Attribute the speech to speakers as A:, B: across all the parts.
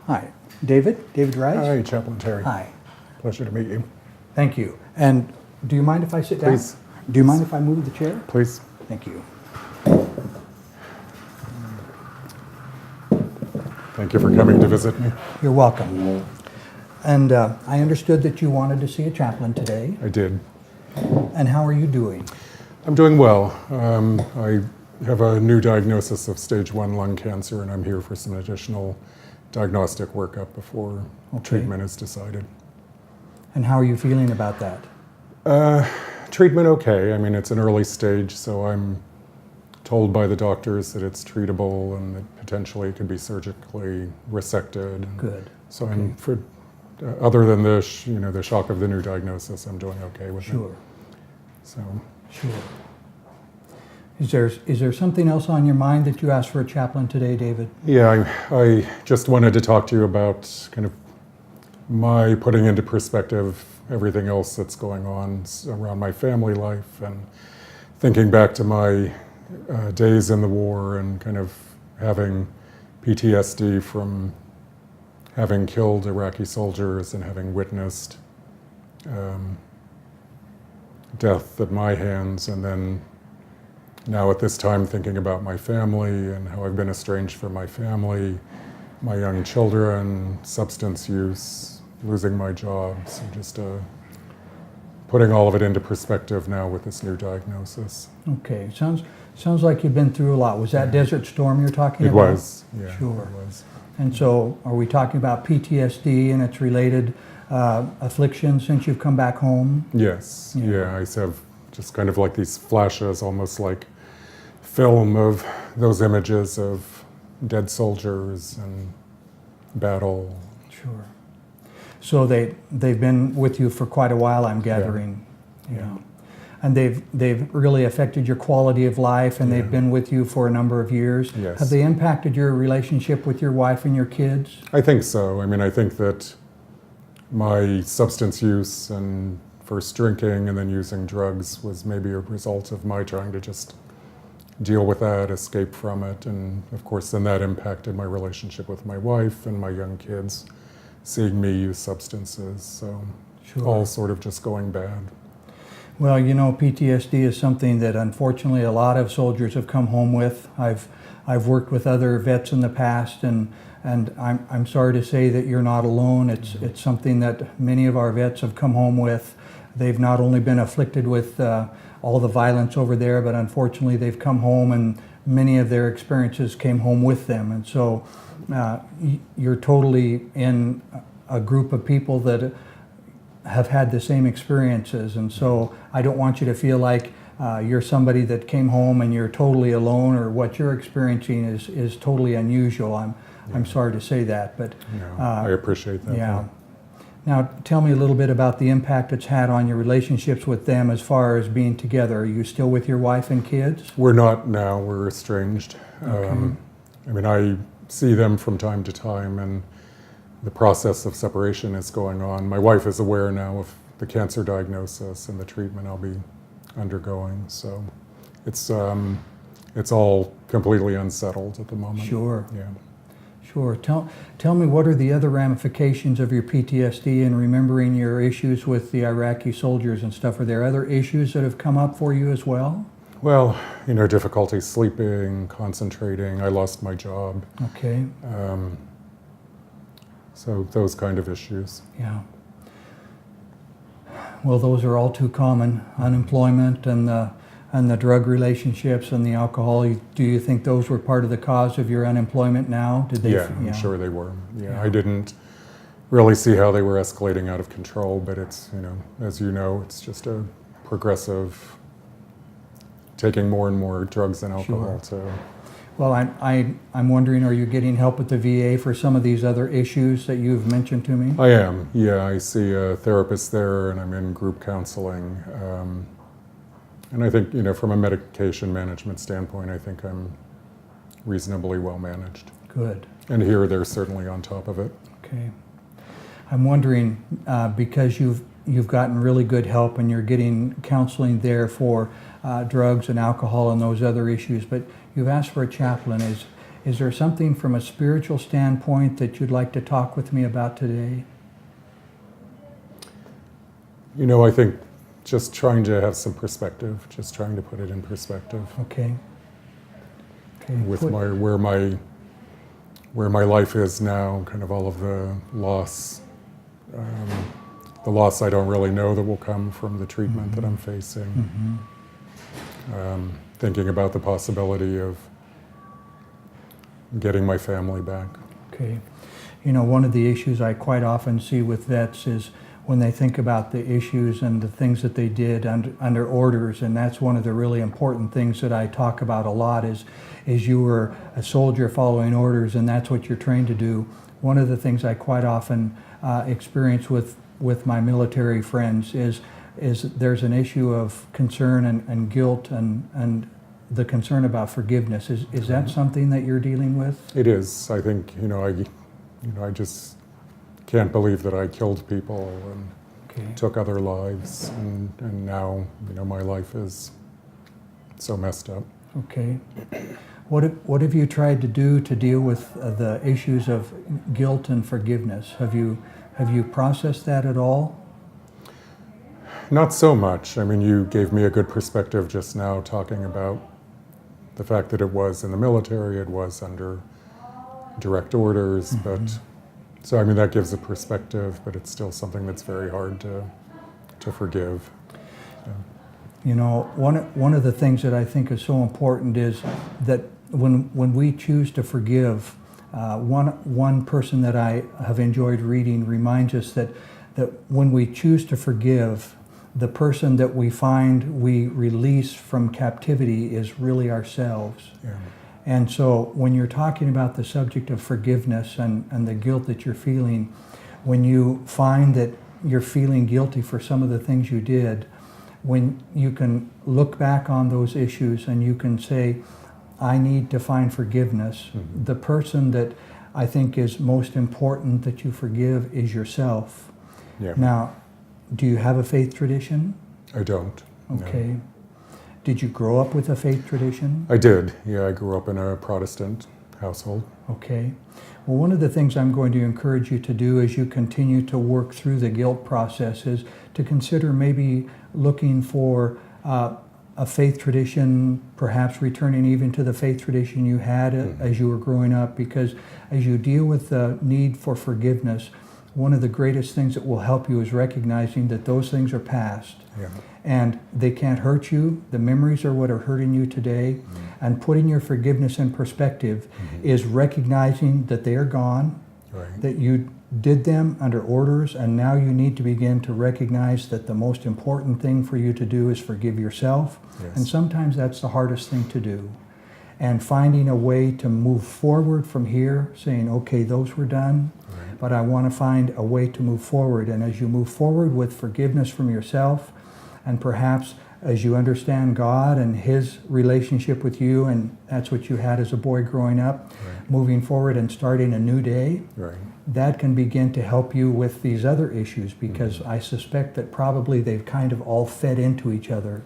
A: Hi. David Rice?
B: Hi, Chaplain Terry.
A: Hi.
B: Pleasure to meet you.
A: Thank you. And do you mind if I sit down?
B: Please.
A: Do you mind if I move the chair?
B: Please.
A: Thank you.
B: Thank you for coming to visit me.
A: You're welcome. And I understood that you wanted to see a chaplain today.
B: I did.
A: And how are you doing?
B: I'm doing well. I have a new diagnosis of stage 1 lung cancer, and I'm here for some additional diagnostic workup before treatment is decided.
A: And how are you feeling about that?
B: Treatment okay. I mean, it's an early stage, so I'm told by the doctors that it's treatable and that potentially it could be surgically resected.
A: Good.
B: So I'm other than the the shock of the new diagnosis, I'm doing okay with it.
A: Sure.
B: So.
A: Sure. Is there something else on your mind that you asked for a chaplain today, David?
B: Yeah, I just wanted to talk to you about kind of my putting into perspective everything else that's going on around my family life, and thinking back to my days in the war and kind of having PTSD from having killed Iraqi soldiers and having witnessed death at my hands, and then now at this time thinking about my family and how I've been estranged from my family, my young children, substance use, losing my job. So just putting all of it into perspective now with this new diagnosis.
A: Okay, sounds like you've been through a lot. Was that Desert Storm you're talking
B: It
A: about?
B: was, yeah.
A: Sure.
B: It was.
A: And so are we talking about PTSD and its related affliction since you've come back home?
B: Yes, yeah, I have just kind of like these flashes, almost like film of those images of dead soldiers and battle.
A: Sure. So they've been with you for quite a while, I'm gathering. Yeah. And they've really affected your quality of life, and they've been with you for a number of years.
B: Yes.
A: Have they impacted your relationship with your wife and your kids?
B: I think so. I mean, I think that my substance use and first drinking and then using drugs was maybe a result of my trying to just deal with that, escape from it. And of course, then that impacted my relationship with my wife and my young kids, seeing me use substances. So all sort of just going bad.
A: Well, you know, PTSD is something that unfortunately a lot of soldiers have come home with. I've worked with other vets in the past, and I'm sorry to say that you're not alone. It's something that many of our vets have come home with. They've not only been afflicted with all the violence over there, but unfortunately they've come home and many of their experiences came home with them. And so you're totally in a group of people that have had the same experiences. And so I don't want you to feel like you're somebody that came home and you're totally alone, or what you're experiencing is totally unusual. I'm sorry to say that, but
B: I appreciate that.
A: Yeah. Now, tell me a little bit about the impact it's had on your relationships with them as far as being together. Are you still with your wife and kids?
B: We're not now. We're estranged.
A: Okay.
B: I mean, I see them from time to time, and the process of separation is going on. My wife is aware now of the cancer diagnosis and the treatment I'll be undergoing. So it's all completely unsettled at the moment.
A: Sure.
B: Yeah.
A: Sure. Tell me, what are the other ramifications of your PTSD and remembering your issues with the Iraqi soldiers and stuff? Are there other issues that have come up for you as well?
B: Well, difficulty sleeping, concentrating. I lost my job.
A: Okay.
B: So those kind of issues.
A: Yeah. Well, those are all too common. Unemployment and the drug relationships and the alcohol. Do you think those were part of the cause of your unemployment now? Did they?
B: Yeah, I'm sure they were. Yeah, I didn't really see how they were escalating out of control, but it's, as you know, it's just a progressive taking more and more drugs and alcohol.
A: Sure. Well, I'm wondering, are you getting help at the VA for some of these other issues that you've mentioned to me?
B: I am. Yeah, I see a therapist there, and I'm in group counseling. And I think, from a medication management standpoint, I think I'm reasonably well managed.
A: Good.
B: And here, they're certainly on top of it.
A: Okay. I'm wondering, because you've gotten really good help and you're getting counseling there for drugs and alcohol and those other issues, but you've asked for a chaplain. Is there something from a spiritual standpoint that you'd like to talk with me about today?
B: You know, I think just trying to have some perspective, just trying to put it in perspective.
A: Okay. Okay.
B: With where my life is now, kind of all of the loss I don't really know that will come from the treatment that I'm facing. Thinking about the possibility of getting my family back.
A: Okay. You know, one of the issues I quite often see with vets is when they think about the issues and the things that they did under orders, and that's one of the really important things that I talk about a lot is you were a soldier following orders, and that's what you're trained to do. One of the things I quite often experience with my military friends is there's an issue of concern and guilt and the concern about forgiveness. Is that something that you're dealing with?
B: It is. I think, I just can't believe that I killed people and took other lives, and now, my life is so messed up.
A: Okay. What have you tried to do to deal with the issues of guilt and forgiveness? Have you processed that at all?
B: Not so much. I mean, you gave me a good perspective just now talking about the fact that it was in the military, it was under direct orders, but so I mean that gives a perspective, but it's still something that's very hard to forgive. Yeah.
A: You know, one of the things that I think is so important is that when we choose to forgive, one person that I have enjoyed reading reminds us that when we choose to forgive, the person that we find we release from captivity is really ourselves.
B: Yeah.
A: And so when you're talking about the subject of forgiveness and the guilt that you're feeling, when you find that you're feeling guilty for some of the things you did, when you can look back on those issues and you can say, I need to find forgiveness, the person that I think is most important that you forgive is yourself.
B: Yeah.
A: Now, do you have a faith tradition?
B: I don't.
A: Okay.
B: No.
A: Did you grow up with a faith tradition?
B: I did. Yeah, I grew up in a Protestant household.
A: Okay. Well, one of the things I'm going to encourage you to do as you continue to work through the guilt process is to consider maybe looking for a faith tradition, perhaps returning even to the faith tradition you had as you were growing up, because as you deal with the need for forgiveness, one of the greatest things that will help you is recognizing that those things are past.
B: Yeah.
A: And they can't hurt you. The memories are what are hurting you today. And putting your forgiveness in perspective is recognizing that they are gone, that you did them under orders, and now you need to begin to recognize that the most important thing for you to do is forgive yourself.
B: Yes.
A: And sometimes that's the hardest thing to do. And finding a way to move forward from here, saying, okay, those were done, but I want to find a way to move forward. And as you move forward with forgiveness from yourself, and perhaps as you understand God and His relationship with you, and that's what you had as a boy growing up, moving forward and starting a new day, that can begin to help you with these other issues, because I suspect that probably they've kind of all fed into each other.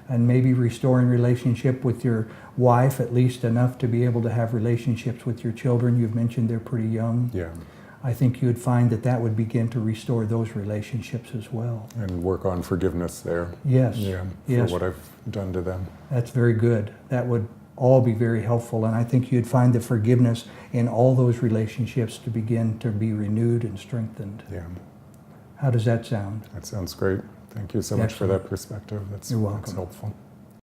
A: And maybe restoring relationship with your wife, at least enough to be able to have relationships with your children. You've mentioned they're pretty young.
B: Yeah.
A: I think you'd find that would begin to restore those relationships as well.
B: And work on forgiveness there.
A: Yes.
B: Yeah,
A: yes.
B: for what I've done to them.
A: That's very good. That would all be very helpful, and I think you'd find the forgiveness in all those relationships to begin to be renewed and strengthened.
B: Yeah.
A: How does that sound?
B: That sounds great. Thank you so much for that perspective.
A: You're welcome.
B: That's helpful.